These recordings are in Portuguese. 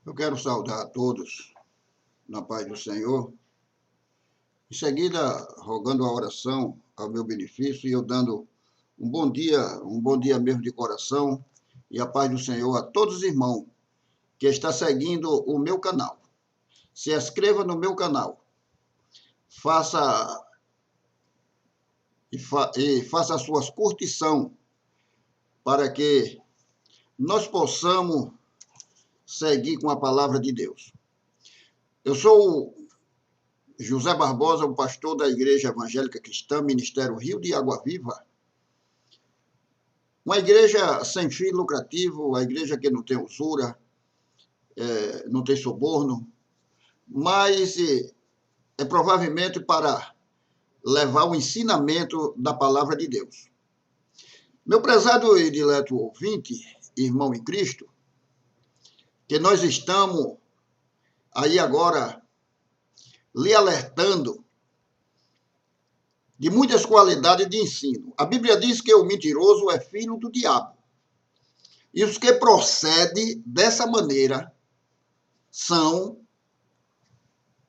Eu quero saudar a todos na paz do Senhor. Em seguida, rogando a oração ao meu benefício e eu dando um bom dia mesmo de coração e a paz do Senhor a todos os irmãos que está seguindo o meu canal. Se inscreva no meu canal, faça faça as suas curtição para que nós possamos seguir com a palavra de Deus. Eu sou José Barbosa, o pastor da Igreja Evangélica Cristã, Ministério Rio de Água Viva. Uma igreja sem fim lucrativo, uma igreja que não tem usura, não tem suborno, mas é provavelmente para levar o ensinamento da palavra de Deus. Meu prezado e dileto ouvinte, irmão em Cristo, que nós estamos aí agora lhe alertando de muitas qualidades de ensino. A Bíblia diz que o mentiroso é filho do diabo. E os que procedem dessa maneira são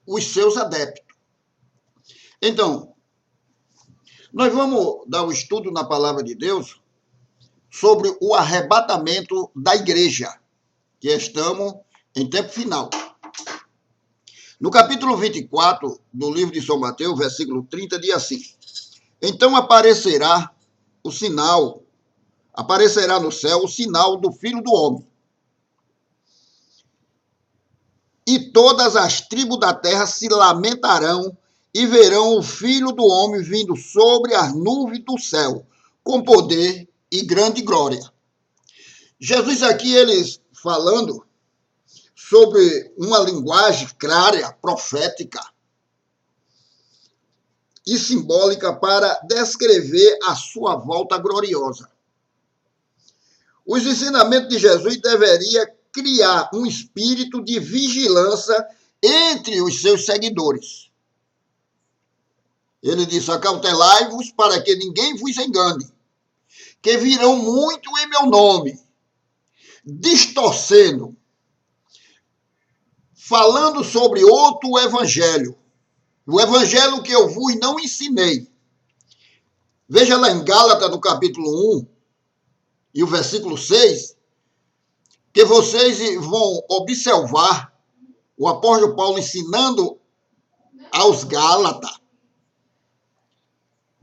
os seus adeptos. Então, nós vamos dar um estudo na palavra de Deus sobre o arrebatamento da igreja, que estamos em tempo final. No capítulo 24 do livro de São Mateus, versículo 30, diz assim: Então aparecerá no céu o sinal do Filho do Homem. E todas as tribos da terra se lamentarão e verão o Filho do Homem vindo sobre as nuvens do céu, com poder e grande glória. Jesus aqui, eles falando sobre uma linguagem clara, profética e simbólica para descrever a sua volta gloriosa. Os ensinamentos de Jesus deveriam criar um espírito de vigilância entre os seus seguidores. Ele disse: acautelai-vos para que ninguém vos engane, que virão muito em meu nome, distorcendo, falando sobre outro evangelho, o evangelho que eu vos não ensinei. Veja lá em Gálatas, no capítulo 1, e o versículo 6, que vocês vão observar o apóstolo Paulo ensinando aos Gálatas,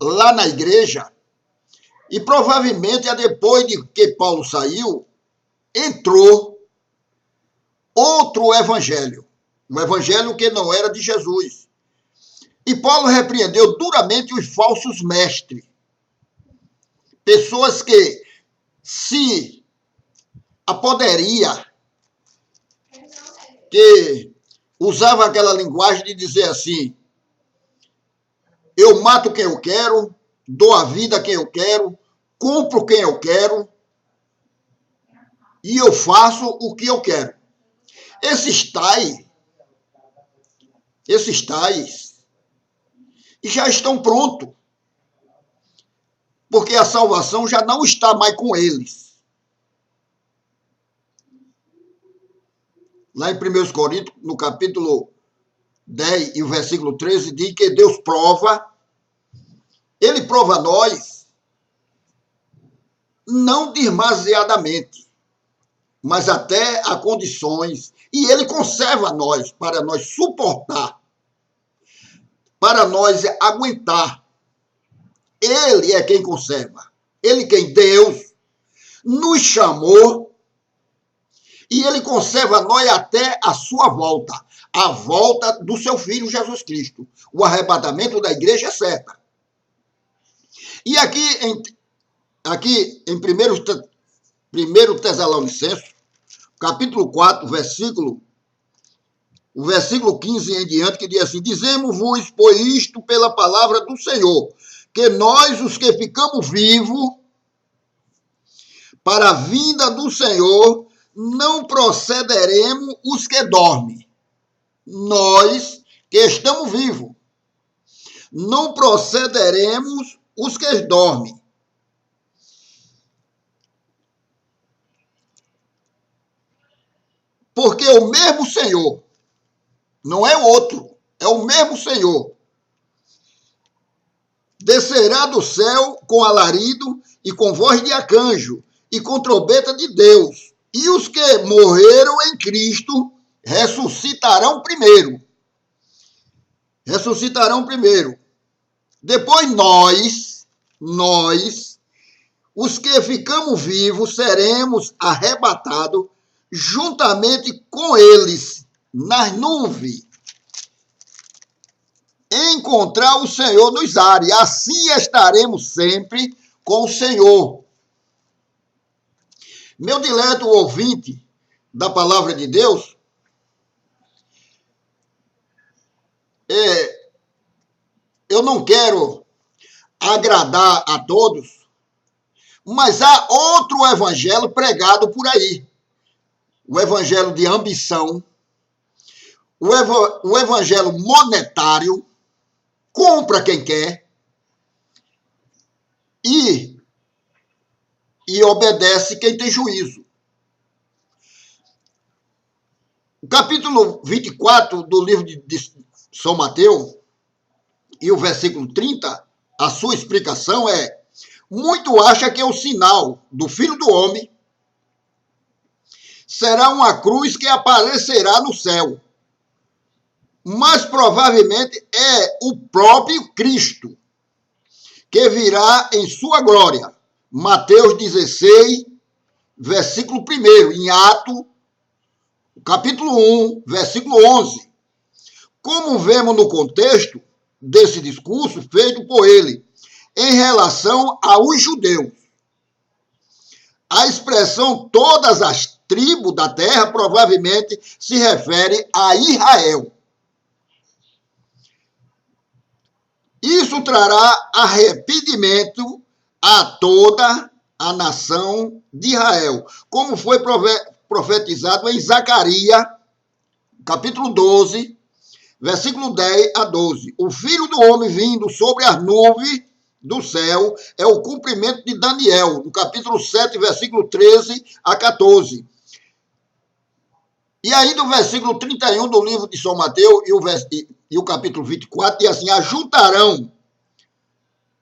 lá na igreja, e provavelmente depois de que Paulo saiu, entrou outro evangelho, um evangelho que não era de Jesus. E Paulo repreendeu duramente os falsos mestres, pessoas que se apoderia, que usava aquela linguagem de dizer assim: eu mato quem eu quero, dou a vida a quem eu quero, cumpro quem eu quero e eu faço o que eu quero. Esses tais já estão prontos, porque a salvação já não está mais com eles. Lá em 1 Coríntios, no capítulo 10 e o versículo 13, diz que Deus ele prova a nós, não demasiadamente, mas até a condições, e ele conserva nós, para nós suportar, para nós aguentar. Ele é quem conserva. Ele quem Deus nos chamou e ele conserva nós até a sua volta, a volta do seu Filho Jesus Cristo. O arrebatamento da igreja é certa. E aqui em 1 Tessalonicenses, capítulo 4, o versículo 15 em diante, que diz assim: dizemos-vos, pois, isto pela palavra do Senhor, que nós, os que ficamos vivos, para a vinda do Senhor, não procederemos os que dormem. Nós, que estamos vivos, não procederemos os que dormem. porque o mesmo Senhor, não é outro, é o mesmo Senhor, descerá do céu com alarido e com voz de arcanjo e com trombeta de Deus. E os que morreram em Cristo ressuscitarão primeiro. Ressuscitarão primeiro. Depois nós, os que ficamos vivos, seremos arrebatados juntamente com eles nas nuvens. Encontrar o Senhor nos ares. Assim estaremos sempre com o Senhor. Meu dileto ouvinte da palavra de Deus, eu não quero agradar a todos, mas há outro evangelho pregado por aí. O evangelho de ambição, o evangelho monetário, compra quem quer e obedece quem tem juízo. O capítulo 24 do livro de São Mateus e o versículo 30, a sua explicação é: muito acha que o sinal do Filho do Homem será uma cruz que aparecerá no céu, mas provavelmente é o próprio Cristo, que virá em sua glória. Mateus 16, versículo 1, em Atos, capítulo 1, versículo 11. Como vemos no contexto desse discurso feito por ele em relação aos judeus, a expressão todas as tribos da terra provavelmente se refere a Israel. Isso trará arrependimento a toda a nação de Israel, como foi profetizado em Zacarias, capítulo 12, versículo 10 a 12. O Filho do Homem vindo sobre as nuvens do céu é o cumprimento de Daniel, no capítulo 7, versículo 13 a 14. E aí, do versículo 31 do livro de São Mateus e o capítulo 24, diz assim: ajuntarão,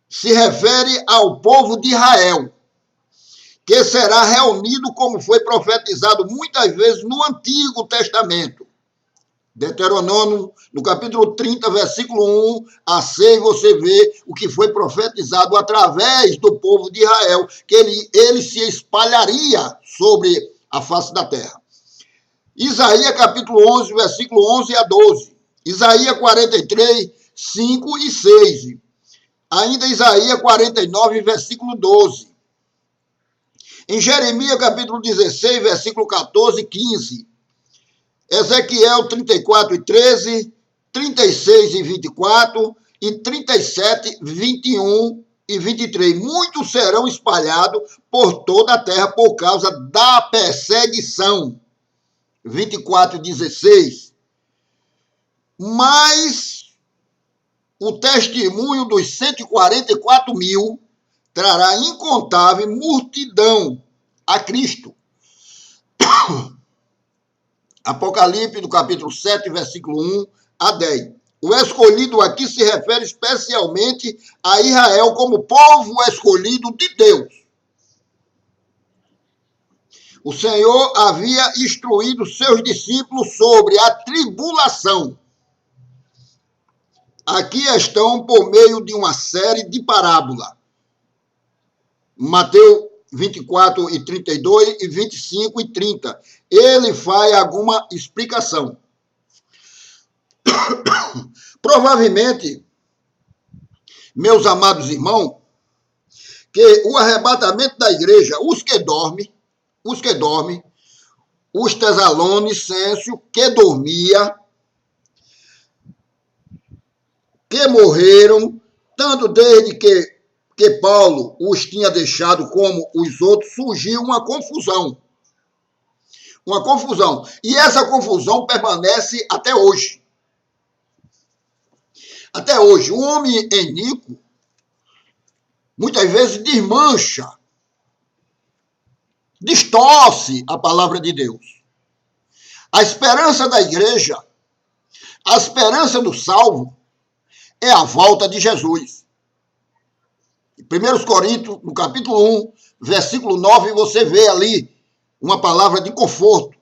se refere ao povo de Israel, que será reunido como foi profetizado muitas vezes no Antigo Testamento. Deuteronômio, no capítulo 30, versículo 1 a 6, você vê o que foi profetizado através do povo de Israel, que ele se espalharia sobre a face da terra. Isaías capítulo 11, versículo 11 a 12. Isaías 43, 5 e 6. Ainda Isaías 49, versículo 12. Em Jeremias capítulo 16, versículo 14 e 15. Ezequiel 34 e 13, 36 e 24 e 37, 21 e 23. Muitos serão espalhados por toda a terra por causa da perseguição. 24, 16. Mas o testemunho dos 144 mil trará incontável multidão a Cristo. Apocalipse, do capítulo 7, versículo 1 a 10. O escolhido aqui se refere especialmente a Israel como povo escolhido de Deus. O Senhor havia instruído seus discípulos sobre a tribulação. Aqui estão por meio de uma série de parábolas. Mateus 24 e 32 e 25 e 30. Ele faz alguma explicação. Provavelmente, meus amados irmãos, que o arrebatamento da igreja, os que dormem, os Tesalonicenses que dormia, que morreram, tanto desde que Paulo os tinha deixado como os outros, surgiu uma confusão. Uma confusão. E essa confusão permanece até hoje. Até hoje. O homem iníquo, muitas vezes, desmancha, distorce a palavra de Deus. A esperança da igreja, a esperança do salvo, é a volta de Jesus. Em 1 Coríntios, no capítulo 1, versículo 9, você vê ali uma palavra de conforto.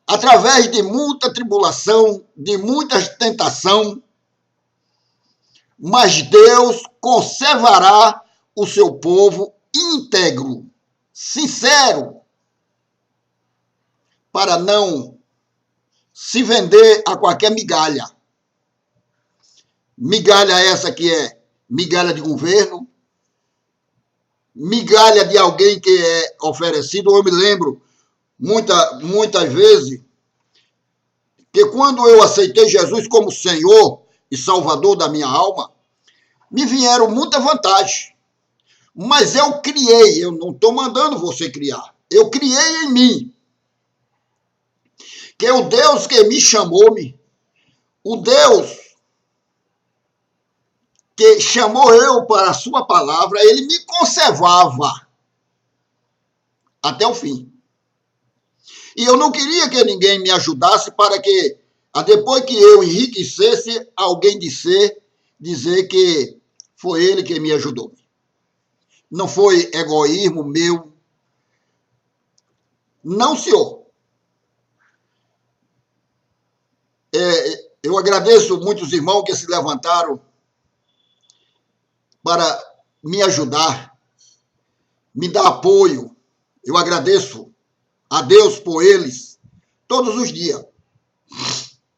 Através de muita tribulação, de muita tentação, mas Deus conservará o seu povo íntegro, sincero, para não se vender a qualquer migalha. Migalha essa que é migalha de governo, migalha de alguém que é oferecido. Eu me lembro muitas vezes que quando eu aceitei Jesus como Senhor e Salvador da minha alma, me vieram muita vantagem. Mas eu criei, eu não estou mandando você criar. Eu criei em mim. Que o Deus que me chamou-me, o Deus que chamou eu para a sua palavra, ele me conservava até o fim. E eu não queria que ninguém me ajudasse para que, depois que eu enriquecesse, alguém dizer que foi ele que me ajudou. Não foi egoísmo meu. Não, senhor. Eu agradeço muitos irmãos que se levantaram para me ajudar, me dar apoio. Eu agradeço a Deus por eles todos os dias.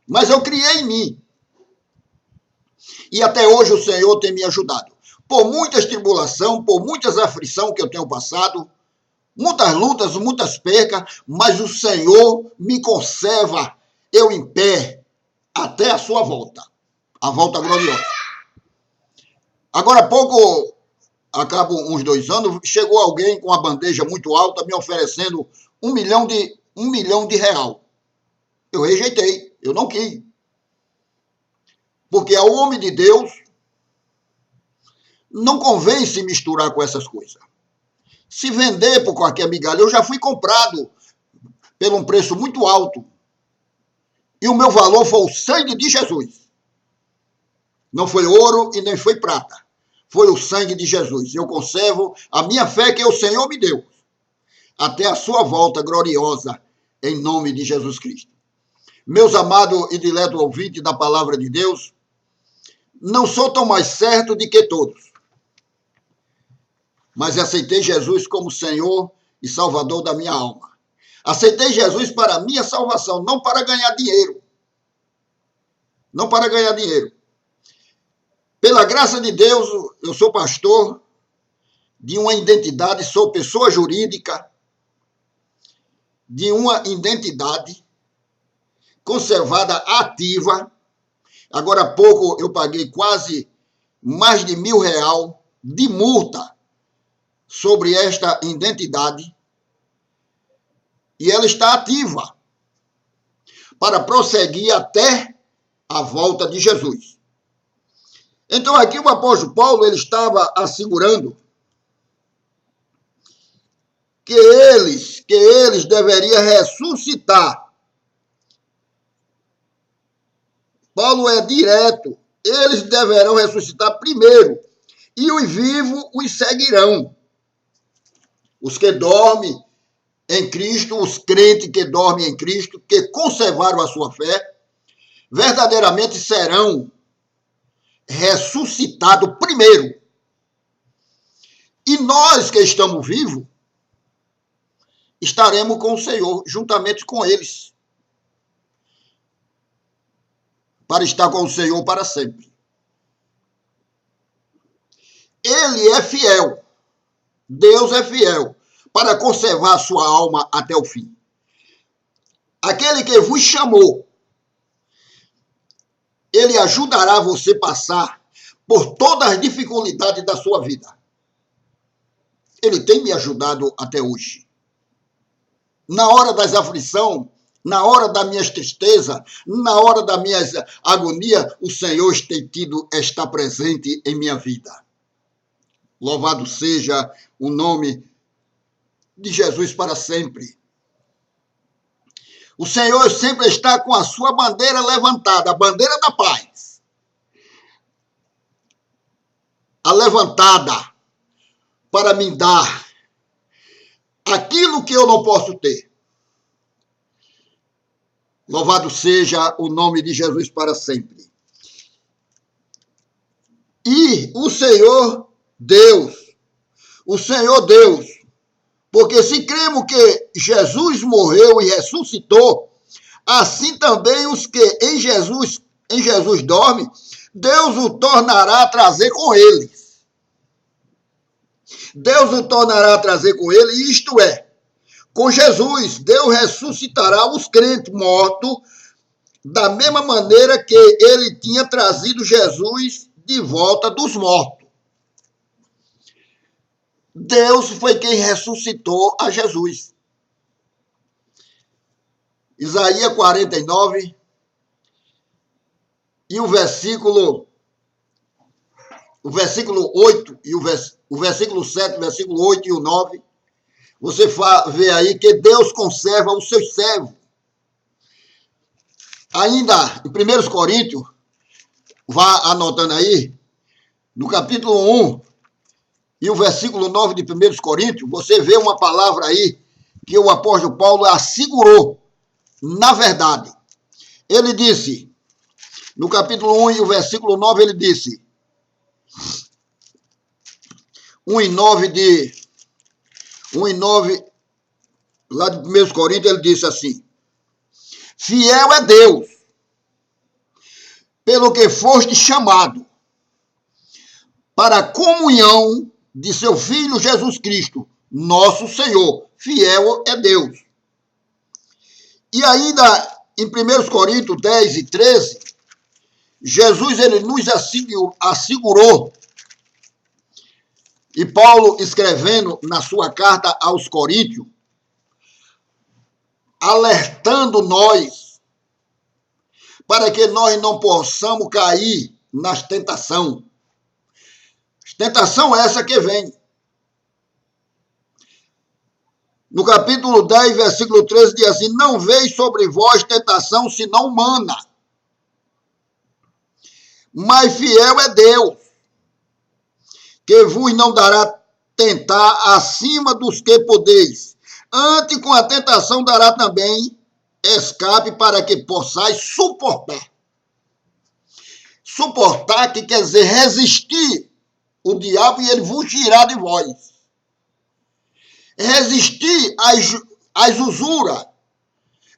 Mas eu criei em mim. E até hoje o Senhor tem me ajudado. Por muitas tribulações, por muitas aflições que eu tenho passado, muitas lutas, muitas percas, mas o Senhor me conserva eu em pé até a sua volta. A volta gloriosa. Agora há pouco, acabo uns 2 anos, chegou alguém com uma bandeja muito alta me oferecendo um milhão de real. Eu rejeitei, eu não quis. Porque ao homem de Deus não convém se misturar com essas coisas. Se vender por qualquer migalha, eu já fui comprado por um preço muito alto. E o meu valor foi o sangue de Jesus. Não foi ouro e nem foi prata. Foi o sangue de Jesus. Eu conservo a minha fé que o Senhor me deu. Até a sua volta gloriosa, em nome de Jesus Cristo. Meus amados e diletos ouvintes da palavra de Deus, não sou tão mais certo de que todos. Mas aceitei Jesus como Senhor e Salvador da minha alma. Aceitei Jesus para a minha salvação, não para ganhar dinheiro. Não para ganhar dinheiro. Pela graça de Deus, eu sou pastor de uma identidade, sou pessoa jurídica de uma identidade conservada ativa. Agora há pouco eu paguei quase mais de R$1.000 de multa sobre esta identidade e ela está ativa para prosseguir até a volta de Jesus. Então aqui o apóstolo Paulo ele estava assegurando que eles deveriam ressuscitar. Paulo é direto. Eles deverão ressuscitar primeiro e os vivos os seguirão. Os que dormem em Cristo, os crentes que dormem em Cristo, que conservaram a sua fé, verdadeiramente serão ressuscitados primeiro. E nós que estamos vivos, estaremos com o Senhor, juntamente com eles, para estar com o Senhor para sempre. Ele é fiel, Deus é fiel, para conservar a sua alma até o fim. Aquele que vos chamou, ele ajudará você a passar por todas as dificuldades da sua vida. Ele tem me ajudado até hoje. Na hora das aflições, na hora das minhas tristezas, na hora das minhas agonias, o Senhor está presente em minha vida. Louvado seja o nome de Jesus para sempre. O Senhor sempre está com a sua bandeira levantada, a bandeira da paz. A levantada para me dar aquilo que eu não posso ter. Louvado seja o nome de Jesus para sempre. E o Senhor Deus, porque se cremos que Jesus morreu e ressuscitou, assim também os que em Jesus dormem, Deus o tornará a trazer com ele. Deus o tornará a trazer com ele, isto é, com Jesus, Deus ressuscitará os crentes mortos da mesma maneira que ele tinha trazido Jesus de volta dos mortos. Deus foi quem ressuscitou a Jesus. Isaías 49 e o versículo 8 e o versículo 7, o versículo 8 e o 9, você vê aí que Deus conserva os seus servos. Ainda em 1 Coríntios, vá anotando aí, no capítulo 1 e o versículo 9 de 1 Coríntios, você vê uma palavra aí que o apóstolo Paulo assegurou. Na verdade, ele disse, no capítulo 1 e o versículo 9, ele disse, 1 e 9, lá de 1 Coríntios, ele disse assim, fiel é Deus, pelo que foste chamado, para a comunhão de seu Filho Jesus Cristo, nosso Senhor. Fiel é Deus. E ainda em 1 Coríntios 10 e 13, Jesus ele nos assegurou, e Paulo escrevendo na sua carta aos Coríntios, alertando nós para que nós não possamos cair nas tentações. Tentação é essa que vem. No capítulo 10, versículo 13, diz assim, não veio sobre vós tentação senão humana, mas fiel é Deus, que vos não dará tentar acima dos que podeis. Antes, com a tentação, dará também escape para que possais suportar. Suportar, que quer dizer resistir o diabo e ele vos tirar de vós. Resistir às usuras.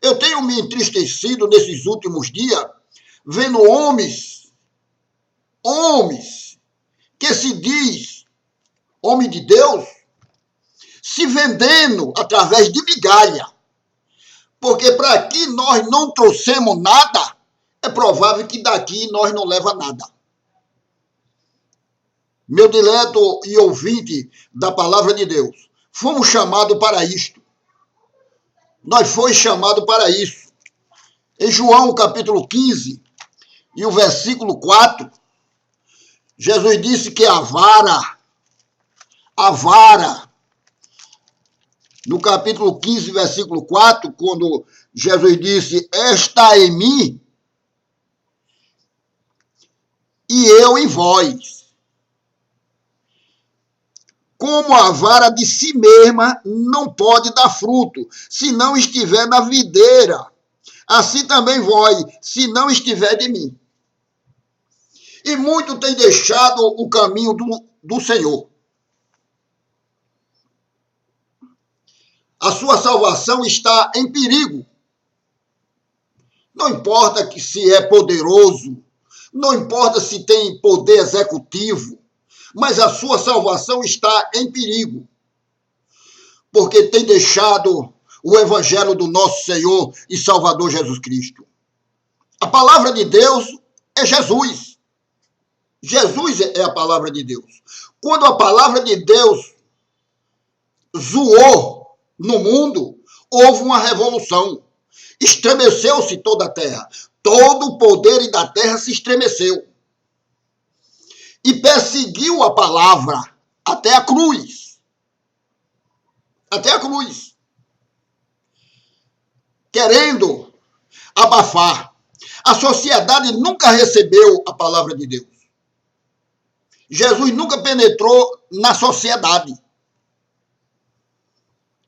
Eu tenho me entristecido nesses últimos dias, vendo homens que se diz homem de Deus, se vendendo através de migalha. Porque para aqui nós não trouxemos nada, é provável que daqui nós não leva nada. Meu dileto e ouvinte da palavra de Deus, fomos chamados para isto. Nós fomos chamados para isso. Em João capítulo 15 e o versículo 4, Jesus disse que a vara, no capítulo 15, versículo 4, quando Jesus disse, está em mim e eu em vós. Como a vara de si mesma não pode dar fruto, se não estiver na videira. Assim também vós, se não estiver de mim. E muito tem deixado o caminho do Senhor. A sua salvação está em perigo. Não importa que se é poderoso, não importa se tem poder executivo, mas a sua salvação está em perigo. Porque tem deixado o evangelho do nosso Senhor e Salvador Jesus Cristo. A palavra de Deus é Jesus. Jesus é a palavra de Deus. Quando a palavra de Deus zoou no mundo, houve uma revolução. Estremeceu-se toda a terra. Todo o poder da terra se estremeceu. E perseguiu a palavra até a cruz. Até a cruz. querendo abafar. A sociedade nunca recebeu a palavra de Deus. Jesus nunca penetrou na sociedade.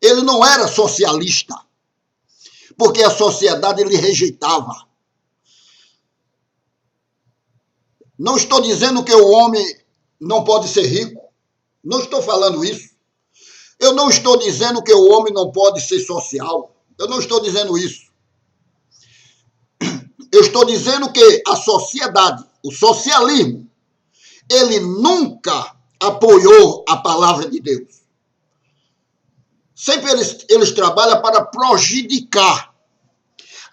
Ele não era socialista, porque a sociedade lhe rejeitava. Não estou dizendo que o homem não pode ser rico. Não estou falando isso. Eu não estou dizendo que o homem não pode ser social. Eu não estou dizendo isso. Eu estou dizendo que a sociedade, o socialismo, ele nunca apoiou a palavra de Deus. Sempre eles trabalham para prejudicar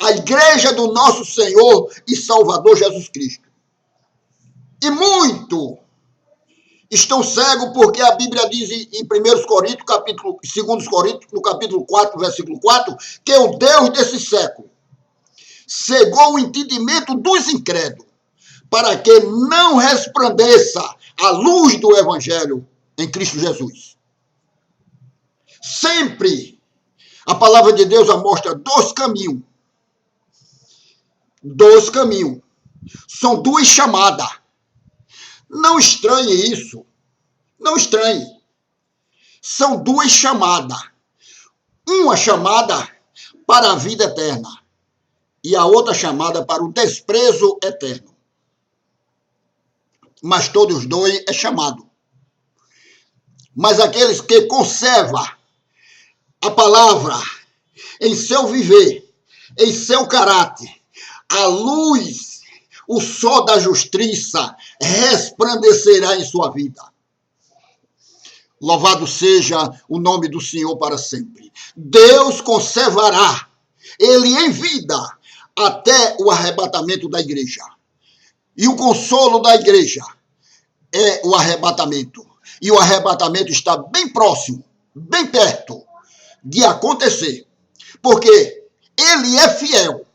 a igreja do nosso Senhor e Salvador Jesus Cristo. E muito estão cegos porque a Bíblia diz em 1 Coríntios, 2 Coríntios, no capítulo 4, versículo 4, que o Deus desse século cegou o entendimento dos incrédulos, para que não resplandeça a luz do Evangelho em Cristo Jesus. Sempre a palavra de Deus mostra dois caminhos. Dois caminhos. São duas chamadas. Não estranhe isso. Não estranhe. São duas chamadas. Uma chamada para a vida eterna e a outra chamada para o desprezo eterno. Mas todos os dois é chamado. Mas aqueles que conservam a palavra em seu viver, em seu caráter, a luz, o sol da justiça resplandecerá em sua vida. Louvado seja o nome do Senhor para sempre. Deus conservará ele em vida até o arrebatamento da igreja. E o consolo da igreja é o arrebatamento. E o arrebatamento está bem próximo, bem perto de acontecer. Porque ele é fiel.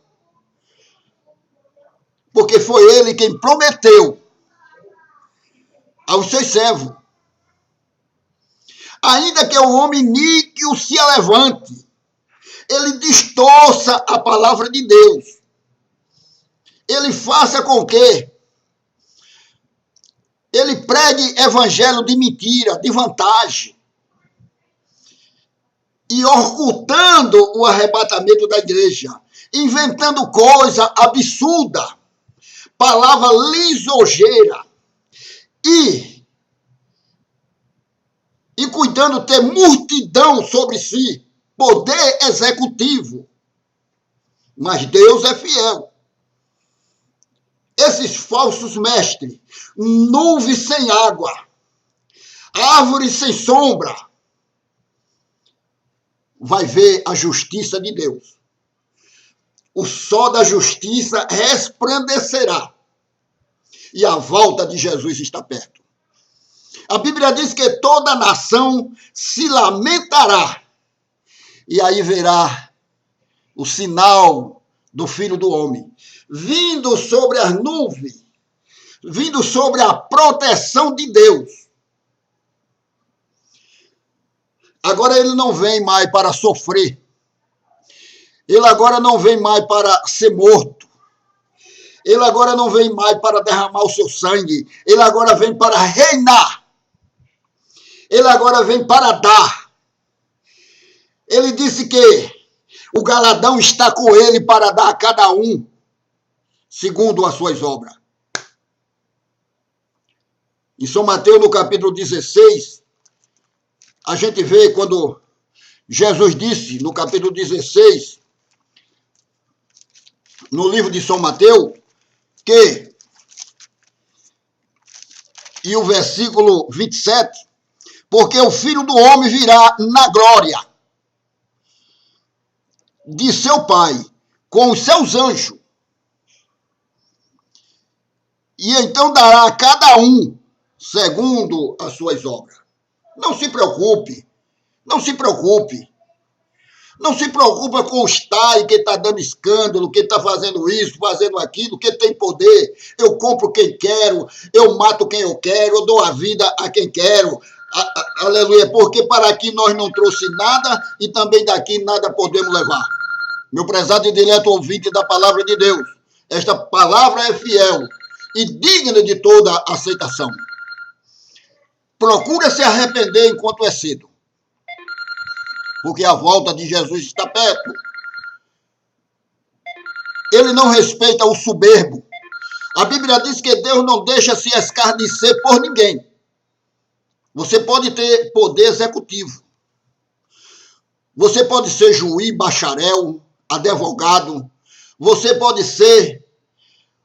Porque foi ele quem prometeu aos seus servos. Ainda que o homem níqueo se levante, ele distorça a palavra de Deus. Ele faça com que ele pregue evangelho de mentira, de vantagem, e ocultando o arrebatamento da igreja, inventando coisa absurda, palavra lisonjeira, e cuidando ter multidão sobre si, poder executivo. Mas Deus é fiel. Esses falsos mestres, nuvem sem água, árvore sem sombra, vai ver a justiça de Deus. O sol da justiça resplandecerá e a volta de Jesus está perto. A Bíblia diz que toda nação se lamentará e aí verá o sinal do Filho do Homem vindo sobre as nuvens, vindo sobre a proteção de Deus. Agora ele não vem mais para sofrer. Ele agora não vem mais para ser morto. Ele agora não vem mais para derramar o seu sangue. Ele agora vem para reinar. Ele agora vem para dar. Ele disse que o galardão está com ele para dar a cada um, segundo as suas obras. Em São Mateus, no capítulo 16, a gente vê quando Jesus disse, no capítulo 16, no livro de São Mateus, que, e o versículo 27, porque o Filho do Homem virá na glória de seu Pai, com os seus anjos, e então dará a cada um segundo as suas obras. Não se preocupe, não se preocupe. Não se preocupa com os tais que está dando escândalo, que está fazendo isso, fazendo aquilo, que tem poder. Eu compro quem quero, eu mato quem eu quero, eu dou a vida a quem quero. Aleluia, porque para aqui nós não trouxe nada e também daqui nada podemos levar. meu prezado e dileto ouvinte da palavra de Deus, esta palavra é fiel e digna de toda aceitação. Procura se arrepender enquanto é cedo, porque a volta de Jesus está perto. Ele não respeita o soberbo. A Bíblia diz que Deus não deixa se escarnecer por ninguém. Você pode ter poder executivo. Você pode ser juiz, bacharel, advogado. Você pode ser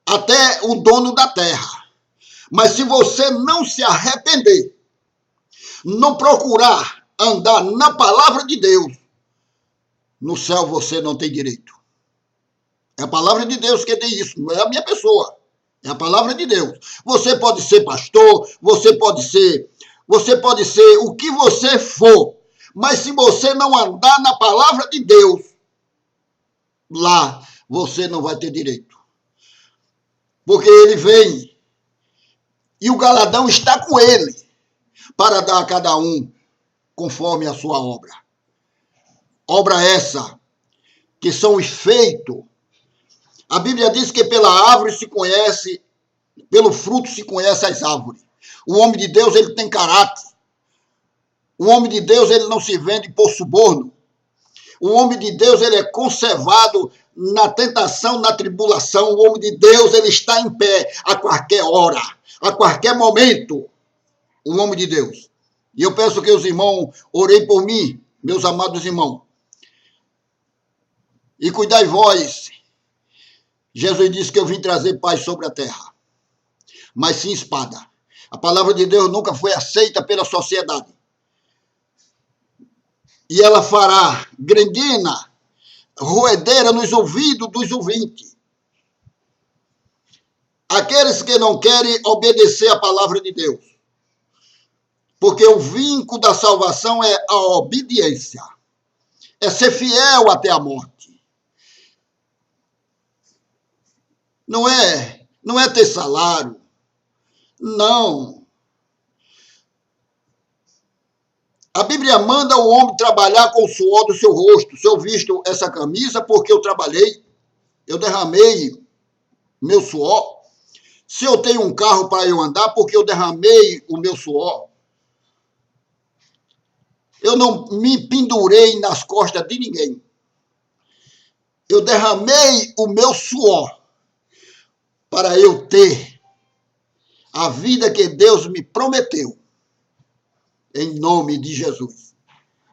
até o dono da terra. Mas se você não se arrepender, não procurar andar na palavra de Deus, no céu você não tem direito. É a palavra de Deus que tem isso, não é a minha pessoa. É a palavra de Deus. Você pode ser pastor, você pode ser o que você for. Mas se você não andar na palavra de Deus, lá você não vai ter direito. Porque ele vem e o galardão está com ele para dar a cada um conforme a sua obra. Obra essa que são os feitos. A Bíblia diz que pela árvore se conhece, pelo fruto se conhece as árvores. O homem de Deus, ele tem caráter. O homem de Deus, ele não se vende por suborno. O homem de Deus, ele é conservado na tentação, na tribulação. O homem de Deus, ele está em pé a qualquer hora, a qualquer momento. O homem de Deus. E eu peço que os irmãos orem por mim, meus amados irmãos. E cuidai vós. Jesus disse que eu vim trazer paz sobre a terra, mas sim espada. A palavra de Deus nunca foi aceita pela sociedade. E ela fará grandina, roedeira nos ouvidos dos ouvintes. Aqueles que não querem obedecer à palavra de Deus. Porque o vínculo da salvação é a obediência. É ser fiel até a morte. Não é ter salário. Não. A Bíblia manda o homem trabalhar com o suor do seu rosto. Se eu visto essa camisa, porque eu trabalhei, eu derramei meu suor. Se eu tenho um carro para eu andar, porque eu derramei o meu suor. Eu não me pendurei nas costas de ninguém. Eu derramei o meu suor para eu ter a vida que Deus me prometeu. Em nome de Jesus.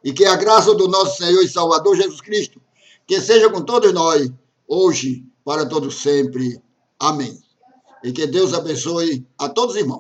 E que a graça do nosso Senhor e Salvador Jesus Cristo, que seja com todos nós, hoje, para todos sempre. Amém. E que Deus abençoe a todos os irmãos.